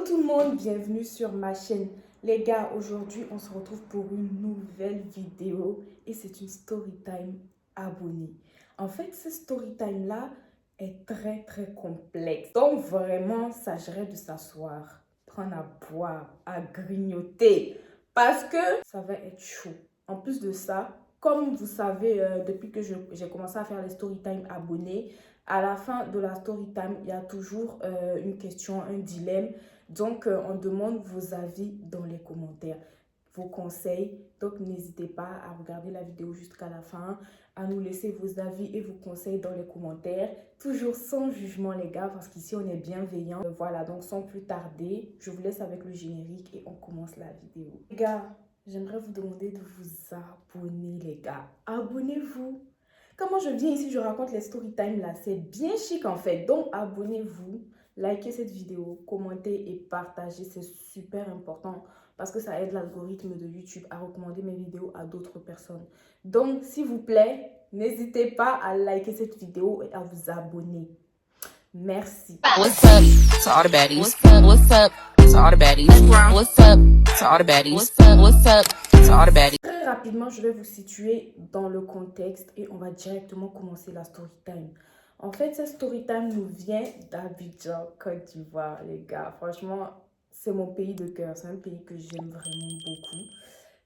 Hello tout le monde, bienvenue sur ma chaîne. Les gars, aujourd'hui on se retrouve pour une nouvelle vidéo et c'est une story time abonnée. En fait, ce story time là est très complexe. Donc vraiment, s'agirait de s'asseoir, prendre à boire, à grignoter parce que ça va être chaud. En plus de ça, comme vous savez, depuis que j'ai commencé à faire les story time abonnés, à la fin de la story time, il y a toujours une question, un dilemme. Donc, on demande vos avis dans les commentaires, vos conseils. Donc, n'hésitez pas à regarder la vidéo jusqu'à la fin, à nous laisser vos avis et vos conseils dans les commentaires. Toujours sans jugement, les gars, parce qu'ici, on est bienveillants. Voilà, donc sans plus tarder, je vous laisse avec le générique et on commence la vidéo. Les gars, j'aimerais vous demander de vous abonner, les gars. Abonnez-vous. Comment je viens ici, je raconte les story time là, c'est bien chic en fait. Donc abonnez-vous, likez cette vidéo, commentez et partagez, c'est super important parce que ça aide l'algorithme de YouTube à recommander mes vidéos à d'autres personnes. Donc s'il vous plaît, n'hésitez pas à liker cette vidéo et à vous abonner. Merci. What's up to all the baddies? What's up to all the baddies? What's up to all the baddies? What's up to all the baddies? Très rapidement, je vais vous situer dans le contexte et on va directement commencer la story time. En fait, cette story time nous vient d'Abidjan, Côte d'Ivoire, les gars. Franchement, c'est mon pays de cœur. C'est un pays que j'aime vraiment beaucoup.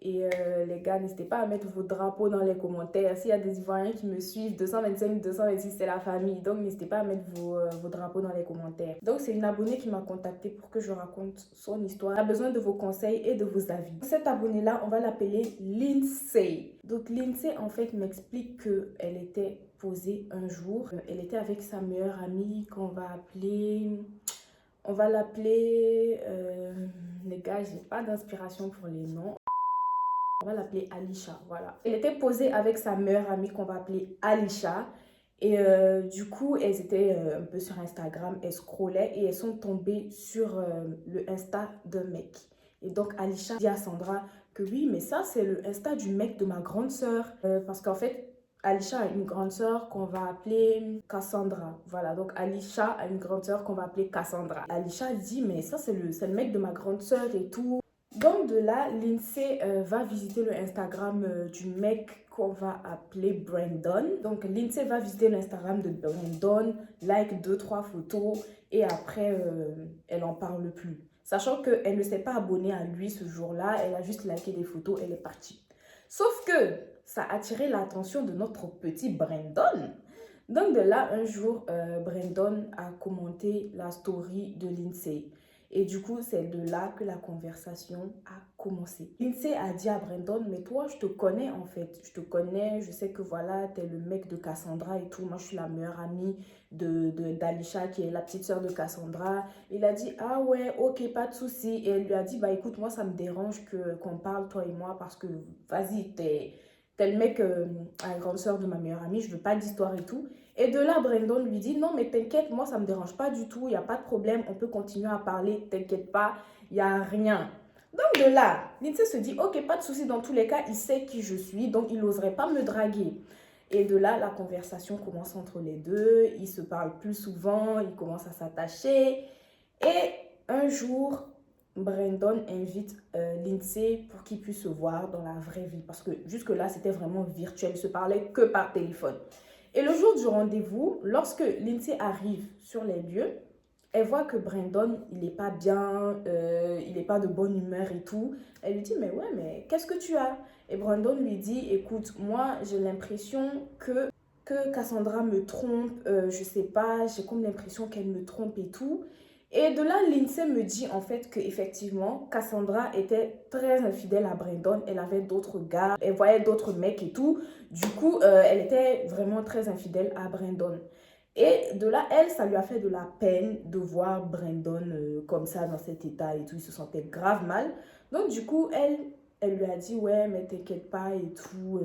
Et les gars, n'hésitez pas à mettre vos drapeaux dans les commentaires. S'il y a des Ivoiriens qui me suivent, 225, 226, c'est la famille. Donc, n'hésitez pas à mettre vos drapeaux dans les commentaires. Donc, c'est une abonnée qui m'a contacté pour que je raconte son histoire. Elle a besoin de vos conseils et de vos avis. Cette abonnée-là, on va l'appeler Lindsay. Donc, Lindsay, en fait, m'explique qu'elle était posée un jour. Elle était avec sa meilleure amie qu'on va appeler... On va l'appeler... les gars, j'ai pas d'inspiration pour les noms. On va l'appeler Alisha, voilà. Elle était posée avec sa meilleure amie qu'on va appeler Alisha. Et du coup, elles étaient un peu sur Instagram, elles scrollaient et elles sont tombées sur le Insta d'un mec. Et donc, Alisha dit à Sandra que oui, mais ça, c'est le Insta du mec de ma grande sœur. Parce qu'en fait, Alisha a une grande sœur qu'on va appeler Cassandra. Voilà, donc Alisha a une grande sœur qu'on va appeler Cassandra. Alisha dit, mais ça, c'est le mec de ma grande sœur et tout. Donc de là, Lindsay va visiter le Instagram du mec qu'on va appeler Brandon. Donc Lindsay va visiter l'Instagram de Brandon, like 2-3 photos et après elle en parle plus. Sachant qu'elle ne s'est pas abonnée à lui ce jour-là, elle a juste liké des photos, elle est partie. Sauf que ça a attiré l'attention de notre petit Brandon. Donc de là, un jour, Brandon a commenté la story de Lindsay. Et du coup, c'est de là que la conversation a commencé. Lindsay a dit à Brandon, mais toi, je te connais en fait. Je te connais, je sais que voilà, t'es le mec de Cassandra et tout. Moi, je suis la meilleure amie d'Alisha, qui est la petite sœur de Cassandra. Il a dit, ah ouais, ok, pas de souci. Et elle lui a dit, bah écoute, moi, ça me dérange qu'on parle, toi et moi, parce que, vas-y, t'es le mec, la grande sœur de ma meilleure amie, je veux pas d'histoire et tout. Et de là, Brandon lui dit, non, mais t'inquiète, moi, ça me dérange pas du tout, il n'y a pas de problème, on peut continuer à parler, t'inquiète pas, il n'y a rien. Donc de là, Lindsay se dit, ok, pas de souci, dans tous les cas, il sait qui je suis, donc il n'oserait pas me draguer. Et de là, la conversation commence entre les deux, ils se parlent plus souvent, ils commencent à s'attacher. Et un jour, Brandon invite Lindsay pour qu'ils puissent se voir dans la vraie vie. Parce que jusque-là, c'était vraiment virtuel. Ils se parlaient que par téléphone. Et le jour du rendez-vous, lorsque Lindsay arrive sur les lieux, elle voit que Brandon, il n'est pas bien, il n'est pas de bonne humeur et tout. Elle lui dit, mais ouais, mais qu'est-ce que tu as? Et Brandon lui dit, écoute, moi, j'ai l'impression que Cassandra me trompe, je sais pas, j'ai comme l'impression qu'elle me trompe et tout. Et de là, Lindsay me dit en fait qu'effectivement, Cassandra était très infidèle à Brandon. Elle avait d'autres gars, elle voyait d'autres mecs et tout. Du coup, elle était vraiment très infidèle à Brandon. Et de là, elle, ça lui a fait de la peine de voir Brandon comme ça, dans cet état et tout. Il se sentait grave mal. Donc du coup, elle lui a dit, ouais, mais t'inquiète pas et tout.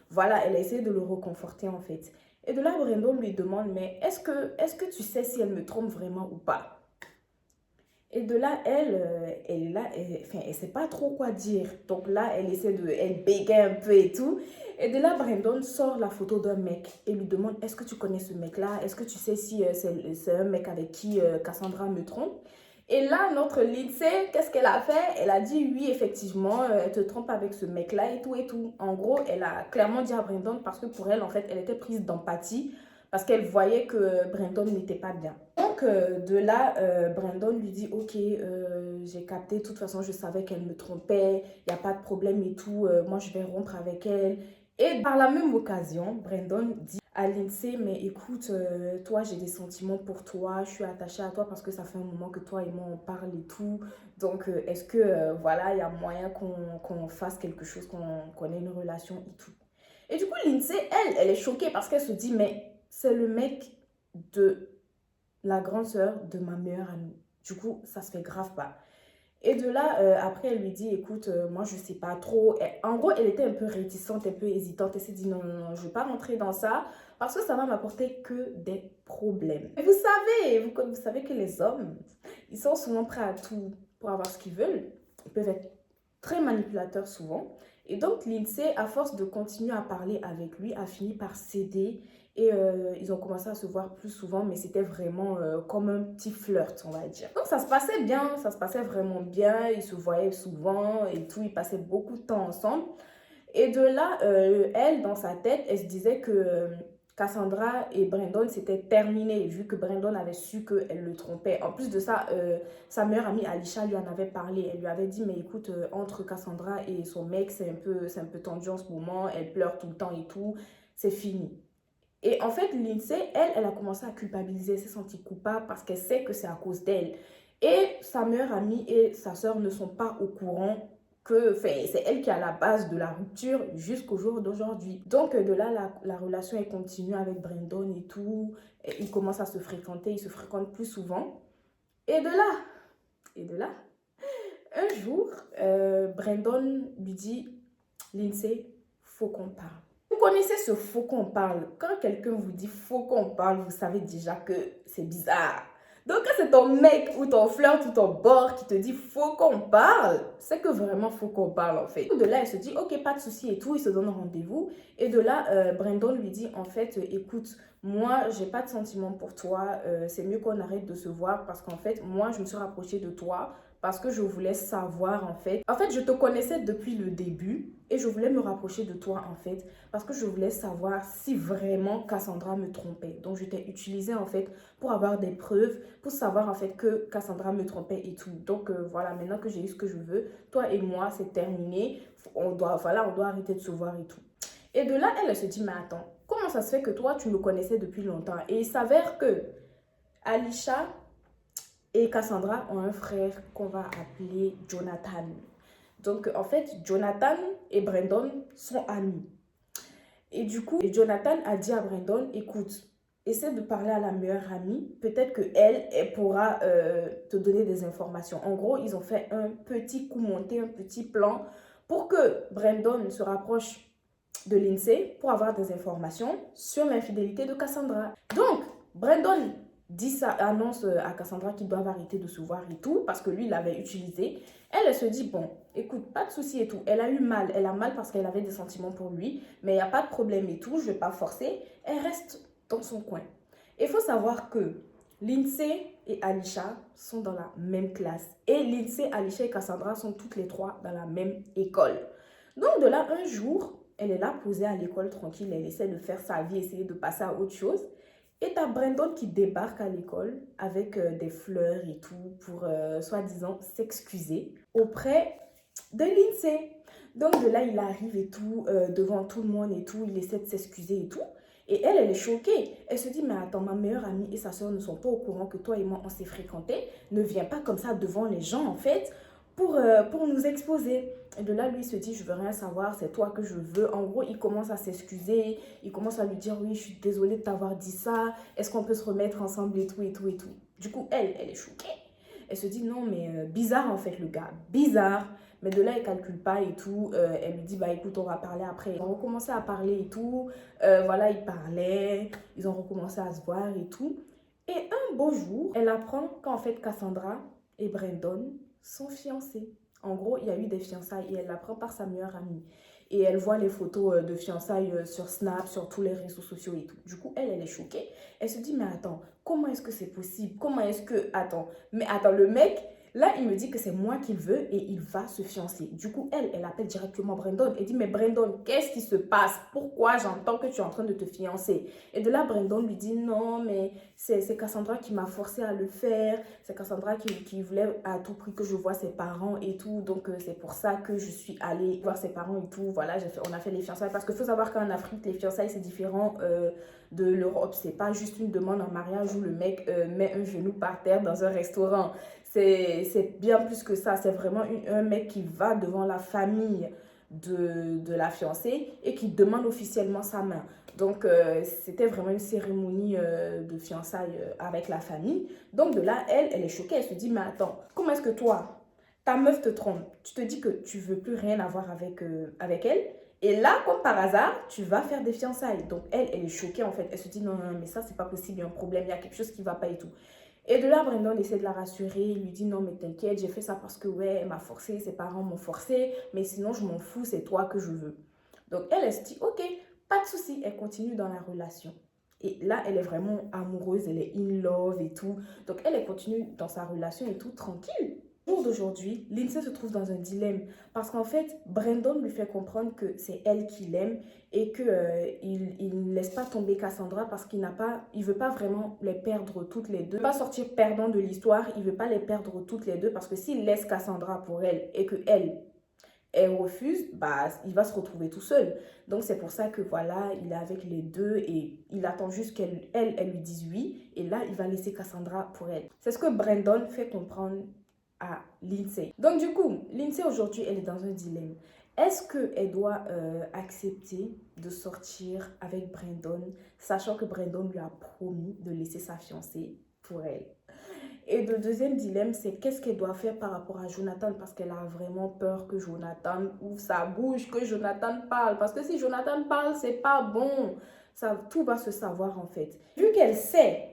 Voilà, elle a essayé de le réconforter en fait. Et de là, Brandon lui demande, mais est-ce que tu sais si elle me trompe vraiment ou pas? Et de là, elle est là, elle sait pas trop quoi dire. Donc là, elle bégaye un peu et tout. Et de là, Brandon sort la photo d'un mec et lui demande, est-ce que tu connais ce mec-là? Est-ce que tu sais si c'est un mec avec qui Cassandra me trompe? Et là, notre Lindsay, qu'est-ce qu'elle a fait? Elle a dit oui, effectivement, elle te trompe avec ce mec-là et tout et tout. En gros, elle a clairement dit à Brandon parce que pour elle, en fait, elle était prise d'empathie parce qu'elle voyait que Brandon n'était pas bien. Donc, de là, Brandon lui dit, ok, j'ai capté, de toute façon, je savais qu'elle me trompait, il n'y a pas de problème et tout, moi, je vais rompre avec elle. Et par la même occasion, Brandon dit à Lindsay, mais écoute, toi, j'ai des sentiments pour toi, je suis attachée à toi parce que ça fait un moment que toi et moi, on parle et tout. Donc, est-ce que, voilà, il y a moyen qu'on fasse quelque chose, qu'on ait une relation et tout. Et du coup, Lindsay, elle est choquée parce qu'elle se dit, mais c'est le mec de la grande sœur de ma meilleure amie. Du coup, ça se fait grave pas. Et de là, après, elle lui dit, écoute, moi, je sais pas trop. En gros, elle était un peu réticente, un peu hésitante. Elle s'est dit, non, non, non, je vais pas rentrer dans ça parce que ça va m'apporter que des problèmes. Et vous savez que les hommes, ils sont souvent prêts à tout pour avoir ce qu'ils veulent. Ils peuvent être très manipulateurs souvent. Et donc, Lindsay, à force de continuer à parler avec lui, a fini par céder. Et ils ont commencé à se voir plus souvent, mais c'était vraiment comme un petit flirt, on va dire. Donc ça se passait bien, ça se passait vraiment bien. Ils se voyaient souvent et tout, ils passaient beaucoup de temps ensemble. Et de là, elle, dans sa tête, elle se disait que Cassandra et Brandon, c'était terminé, vu que Brandon avait su qu'elle le trompait. En plus de ça, sa meilleure amie Alisha lui en avait parlé. Elle lui avait dit, mais écoute, entre Cassandra et son mec, c'est un peu tendu en ce moment. Elle pleure tout le temps et tout. C'est fini. Et en fait, Lindsay, elle a commencé à culpabiliser, elle s'est sentie coupable parce qu'elle sait que c'est à cause d'elle. Et sa meilleure amie et sa sœur ne sont pas au courant que c'est elle qui est à la base de la rupture jusqu'au jour d'aujourd'hui. Donc de là, la relation elle continue avec Brandon et tout. Et ils commencent à se fréquenter, ils se fréquentent plus souvent. Et de là, un jour, Brandon lui dit, Lindsay, faut qu'on parle. Vous connaissez ce faut qu'on parle. Quand quelqu'un vous dit faut qu'on parle, vous savez déjà que c'est bizarre. Donc quand c'est ton mec ou ton flirt ou ton bord qui te dit faut qu'on parle, c'est que vraiment faut qu'on parle en fait. De là, elle se dit ok, pas de souci et tout, il se donne rendez-vous. Et de là, Brandon lui dit en fait, écoute, moi j'ai pas de sentiments pour toi, c'est mieux qu'on arrête de se voir parce qu'en fait, moi je me suis rapprochée de toi parce que je voulais savoir en fait. En fait, je te connaissais depuis le début et je voulais me rapprocher de toi en fait parce que je voulais savoir si vraiment Cassandra me trompait. Donc, je t'ai utilisé en fait pour avoir des preuves, pour savoir en fait que Cassandra me trompait et tout. Donc, voilà, maintenant que j'ai eu ce que je veux, toi et moi, c'est terminé. On doit arrêter de se voir et tout. Et de là, elle se dit, mais attends, comment ça se fait que toi, tu me connaissais depuis longtemps? Et il s'avère que Alisha et Cassandra ont un frère qu'on va appeler Jonathan. Donc, en fait, Jonathan et Brandon sont amis. Et du coup, Jonathan a dit à Brandon, écoute, essaie de parler à la meilleure amie. Peut-être elle pourra te donner des informations. En gros, ils ont fait un petit coup monté, un petit plan pour que Brandon se rapproche de Lindsay pour avoir des informations sur l'infidélité de Cassandra. Donc, Brandon dit ça, annonce à Cassandra qu'ils doivent arrêter de se voir et tout, parce que lui, il l'avait utilisé. Elle se dit, bon, écoute, pas de souci et tout. Elle a eu mal. Elle a mal parce qu'elle avait des sentiments pour lui, mais il n'y a pas de problème et tout, je ne vais pas forcer. Elle reste dans son coin. Il faut savoir que Lindsay et Alisha sont dans la même classe. Et Lindsay, Alisha et Cassandra sont toutes les trois dans la même école. Donc, de là, un jour, elle est là posée à l'école tranquille, elle essaie de faire sa vie, essayer de passer à autre chose. Et t'as Brandon qui débarque à l'école avec des fleurs et tout pour soi-disant s'excuser auprès de Lindsay. Donc de là, il arrive et tout, devant tout le monde et tout, il essaie de s'excuser et tout. Et elle est choquée. Elle se dit, mais attends, ma meilleure amie et sa soeur ne sont pas au courant que toi et moi, on s'est fréquentés. Ne viens pas comme ça devant les gens, en fait, pour nous exposer. Et de là, lui, il se dit, je veux rien savoir, c'est toi que je veux. En gros, il commence à s'excuser. Il commence à lui dire, oui, je suis désolée de t'avoir dit ça. Est-ce qu'on peut se remettre ensemble et tout, et tout, et tout. Du coup, elle est choquée. Elle se dit, non, mais bizarre, en fait, le gars. Bizarre. Mais de là, elle ne calcule pas et tout. Elle lui dit, bah écoute, on va parler après. Ils ont recommencé à parler et tout. Voilà, ils parlaient. Ils ont recommencé à se voir et tout. Et un beau jour, elle apprend qu'en fait, Cassandra et Brandon sont fiancés. En gros, il y a eu des fiançailles et elle l'apprend par sa meilleure amie. et elle voit les photos de fiançailles sur Snap, sur tous les réseaux sociaux et tout. Du coup, elle est choquée. Elle se dit, mais attends, comment est-ce que c'est possible? Comment est-ce que... Attends, mais attends, le mec, là, il me dit que c'est moi qu'il veut et il va se fiancer. Du coup, elle appelle directement Brandon et dit, mais Brandon, qu'est-ce qui se passe? Pourquoi j'entends que tu es en train de te fiancer? Et de là, Brandon lui dit, non, mais c'est Cassandra qui m'a forcé à le faire. C'est Cassandra qui voulait à tout prix que je voie ses parents et tout. Donc, c'est pour ça que je suis allée voir ses parents et tout. Voilà, on a fait les fiançailles. Parce qu'il faut savoir qu'en Afrique, les fiançailles, c'est différent de l'Europe. C'est pas juste une demande en mariage où le mec met un genou par terre dans un restaurant. C'est bien plus que ça. C'est vraiment un mec qui va devant la famille de la fiancée et qui demande officiellement sa main. Donc, c'était vraiment une cérémonie de fiançailles avec la famille. Donc, de là, elle est choquée. Elle se dit, mais attends, comment est-ce que toi, ta meuf te trompe? Tu te dis que tu veux plus rien avoir avec elle. Et là, comme par hasard, tu vas faire des fiançailles. Donc, elle est choquée en fait. Elle se dit, non, non, mais ça, c'est pas possible. Il y a un problème, il y a quelque chose qui va pas et tout. Et de là, Brandon essaie de la rassurer. Il lui dit, non, mais t'inquiète, j'ai fait ça parce que, ouais, elle m'a forcé, ses parents m'ont forcé. Mais sinon, je m'en fous, c'est toi que je veux. Donc, elle se dit, ok, pas de souci. Elle continue dans la relation. Et là, elle est vraiment amoureuse, elle est in love et tout. Donc, elle continue dans sa relation et tout, tranquille. Au jour d'aujourd'hui, Lindsay se trouve dans un dilemme. Parce qu'en fait, Brandon lui fait comprendre que c'est elle qui l'aime et qu'il ne laisse pas tomber Cassandra parce qu'il ne veut pas vraiment les perdre toutes les deux. Il ne veut pas sortir perdant de l'histoire, il ne veut pas les perdre toutes les deux parce que s'il laisse Cassandra pour elle et qu'elle refuse, bah, il va se retrouver tout seul. Donc, c'est pour ça que, voilà, il est avec les deux et il attend juste qu'elle lui dise oui. Et là, il va laisser Cassandra pour elle. C'est ce que Brandon fait comprendre à Lindsay. Donc, du coup, Lindsay, aujourd'hui, elle est dans un dilemme. Est-ce qu'elle doit accepter de sortir avec Brandon, sachant que Brandon lui a promis de laisser sa fiancée pour elle? Et le deuxième dilemme, c'est qu'est-ce qu'elle doit faire par rapport à Jonathan parce qu'elle a vraiment peur que Jonathan ouvre sa bouche, que Jonathan parle. Parce que si Jonathan parle, c'est pas bon. Tout va se savoir en fait. Vu qu'elle sait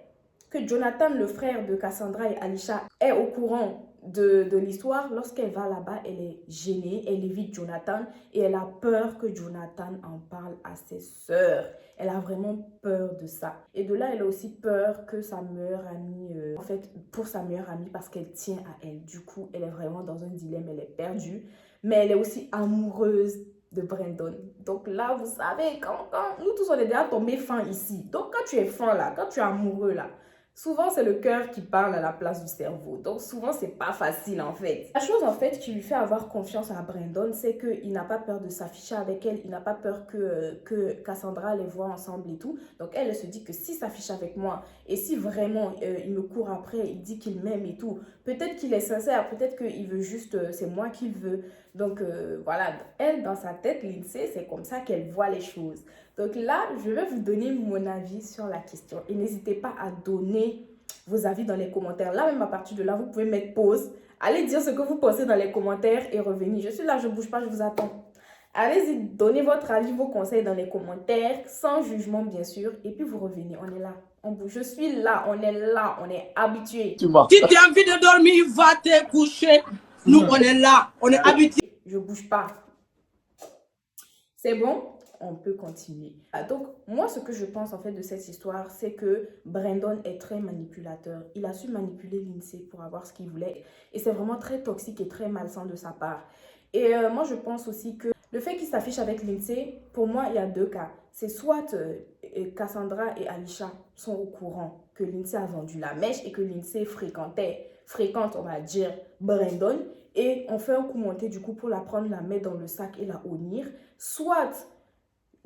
que Jonathan, le frère de Cassandra et Alisha, est au courant de l'histoire, lorsqu'elle va là-bas, elle est gênée, elle évite Jonathan et elle a peur que Jonathan en parle à ses sœurs. Elle a vraiment peur de ça. Et de là, elle a aussi peur que sa meilleure amie, en fait, pour sa meilleure amie parce qu'elle tient à elle. Du coup, elle est vraiment dans un dilemme, elle est perdue, mais elle est aussi amoureuse de Brandon. Donc là, vous savez, quand nous tous, on est déjà tombés fins ici. Donc quand tu es fin là, quand tu es amoureux là, souvent, c'est le cœur qui parle à la place du cerveau. Donc, souvent, c'est pas facile, en fait. La chose, en fait, qui lui fait avoir confiance à Brandon, c'est qu'il n'a pas peur de s'afficher avec elle. Il n'a pas peur que Cassandra les voit ensemble et tout. Donc, elle se dit que s'il s'affiche avec moi et si vraiment il me court après, il dit qu'il m'aime et tout, peut-être qu'il est sincère, peut-être qu'il veut juste, c'est moi qu'il veut. Donc, voilà. Elle, dans sa tête, Lindsay, c'est comme ça qu'elle voit les choses. Donc là, je vais vous donner mon avis sur la question. Et n'hésitez pas à donner vos avis dans les commentaires. Là, même à partir de là, vous pouvez mettre pause. Allez dire ce que vous pensez dans les commentaires et revenir. Je suis là, je ne bouge pas, je vous attends. Allez-y, donnez votre avis, vos conseils dans les commentaires, sans jugement bien sûr. Et puis vous revenez, on est là. On bouge. Je suis là, on est habitué. Si tu as envie de dormir, va te coucher. Nous, on est là, on est habitué. Je ne bouge pas. C'est bon? On peut continuer. Donc, moi, ce que je pense en fait de cette histoire, c'est que Brandon est très manipulateur. Il a su manipuler Lindsay pour avoir ce qu'il voulait. Et c'est vraiment très toxique et très malsain de sa part. Et moi, je pense aussi que le fait qu'il s'affiche avec Lindsay, pour moi, il y a deux cas. C'est soit Cassandra et Alisha sont au courant que Lindsay a vendu la mèche et que Lindsay fréquente, on va dire, Brandon. Et on fait un coup monté du coup pour la prendre, la mettre dans le sac et la honnir. Soit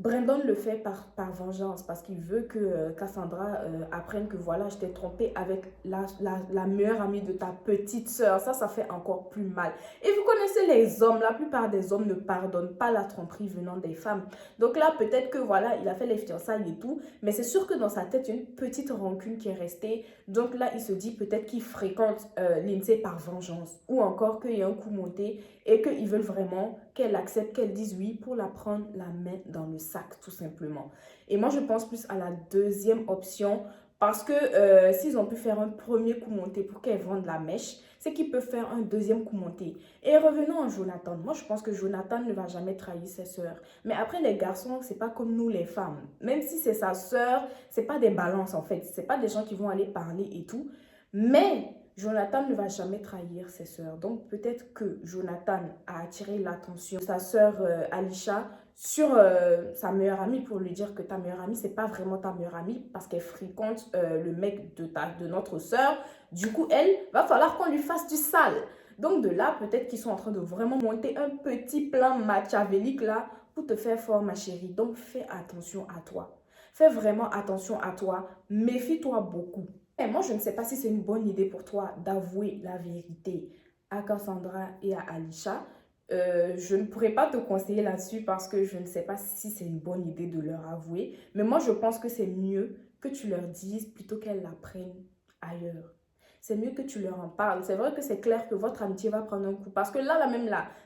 Brandon le fait par vengeance parce qu'il veut que Cassandra apprenne que voilà, je t'ai trompé avec la meilleure amie de ta petite sœur. Ça fait encore plus mal. Et vous connaissez les hommes, la plupart des hommes ne pardonnent pas la tromperie venant des femmes. Donc là, peut-être que voilà, il a fait les fiançailles et tout, mais c'est sûr que dans sa tête, il y a une petite rancune qui est restée. Donc là, il se dit peut-être qu'il fréquente Lindsay par vengeance ou encore qu'il y a un coup monté et qu'ils veulent vraiment qu'elle accepte, qu'elle dise oui pour la prendre la main dans le sac, tout simplement. Et moi, je pense plus à la deuxième option parce que s'ils ont pu faire un premier coup monté pour qu'elle vende la mèche, c'est qu'il peut faire un deuxième coup monté. Et revenons à Jonathan. Moi, je pense que Jonathan ne va jamais trahir ses sœurs. Mais après, les garçons, c'est pas comme nous les femmes. Même si c'est sa sœur, c'est pas des balances en fait. C'est pas des gens qui vont aller parler et tout. Mais Jonathan ne va jamais trahir ses sœurs. Donc peut-être que Jonathan a attiré l'attention de sa sœur Alisha sur sa meilleure amie pour lui dire que ta meilleure amie, c'est pas vraiment ta meilleure amie parce qu'elle fréquente le mec de notre sœur. Du coup, elle, va falloir qu'on lui fasse du sale. Donc de là, peut-être qu'ils sont en train de vraiment monter un petit plan machiavélique là pour te faire fort, ma chérie. Donc fais attention à toi. Fais vraiment attention à toi. Méfie-toi beaucoup. Et moi, je ne sais pas si c'est une bonne idée pour toi d'avouer la vérité à Cassandra et à Alisha. Je ne pourrais pas te conseiller là-dessus parce que je ne sais pas si c'est une bonne idée de leur avouer. Mais moi, je pense que c'est mieux que tu leur dises plutôt qu'elles l'apprennent ailleurs. C'est mieux que tu leur en parles. C'est vrai que c'est clair que votre amitié va prendre un coup. Parce que là,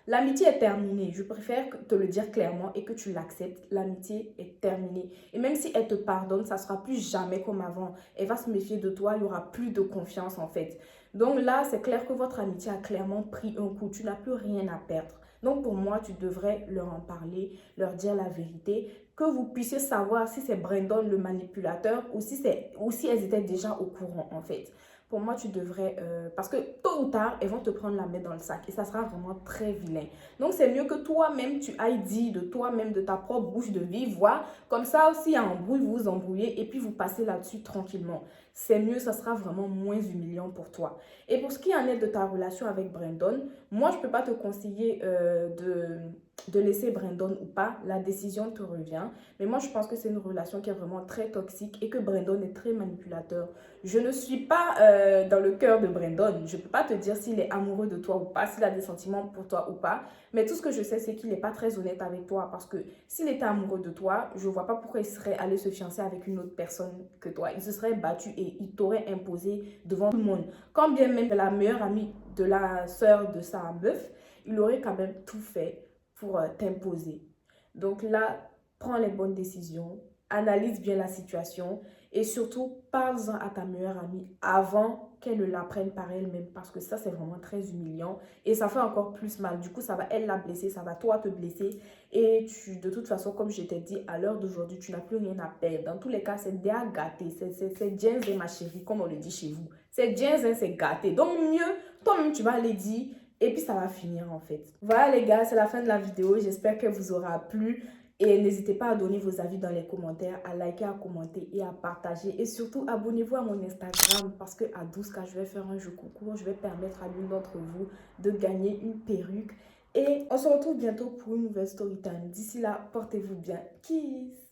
l'amitié est terminée. Je préfère te le dire clairement et que tu l'acceptes. L'amitié est terminée. Et même si elle te pardonne, ça ne sera plus jamais comme avant. Elle va se méfier de toi. Il n'y aura plus de confiance en fait. Donc là, c'est clair que votre amitié a clairement pris un coup. Tu n'as plus rien à perdre. Donc pour moi, tu devrais leur en parler, leur dire la vérité, que vous puissiez savoir si c'est Brandon le manipulateur ou si elles étaient déjà au courant en fait. Pour moi, tu devrais... parce que tôt ou tard, elles vont te prendre la main dans le sac. Et ça sera vraiment très vilain. Donc, c'est mieux que toi-même, tu ailles dire de toi-même, de ta propre bouche de vive voix. Comme ça, aussi, il y a un embrouille, vous vous embrouillez et puis vous passez là-dessus tranquillement. C'est mieux, ça sera vraiment moins humiliant pour toi. Et pour ce qui en est de ta relation avec Brandon, moi, je ne peux pas te conseiller de laisser Brandon ou pas. La décision te revient. Mais moi, je pense que c'est une relation qui est vraiment très toxique et que Brandon est très manipulateur. Je ne suis pas dans le cœur de Brandon. Je ne peux pas te dire s'il est amoureux de toi ou pas, s'il a des sentiments pour toi ou pas. Mais tout ce que je sais, c'est qu'il n'est pas très honnête avec toi. Parce que s'il était amoureux de toi, je ne vois pas pourquoi il serait allé se fiancer avec une autre personne que toi. Il se serait battu et il t'aurait imposé devant tout le monde. Quand bien même la meilleure amie de la sœur de sa meuf, il aurait quand même tout fait pour t'imposer. Donc là, prends les bonnes décisions, analyse bien la situation et surtout, parle-en à ta meilleure amie avant qu'elle ne l'apprenne par elle-même parce que ça, c'est vraiment très humiliant et ça fait encore plus mal. Du coup, ça va elle la blesser, ça va toi te blesser et de toute façon, comme je t'ai dit, à l'heure d'aujourd'hui, tu n'as plus rien à perdre. Dans tous les cas, c'est déjà gâté. C'est jeans et ma chérie, comme on le dit chez vous. C'est jeans et c'est gâté. Donc mieux, toi-même, tu vas aller dire et puis ça va finir en fait. Voilà les gars, c'est la fin de la vidéo. J'espère qu'elle vous aura plu. Et n'hésitez pas à donner vos avis dans les commentaires, à liker, à commenter et à partager. Et surtout, abonnez-vous à mon Instagram parce qu'à 12K, je vais faire un jeu concours. Je vais permettre à l'une d'entre vous de gagner une perruque. Et on se retrouve bientôt pour une nouvelle story time. D'ici là, portez-vous bien. Kiss!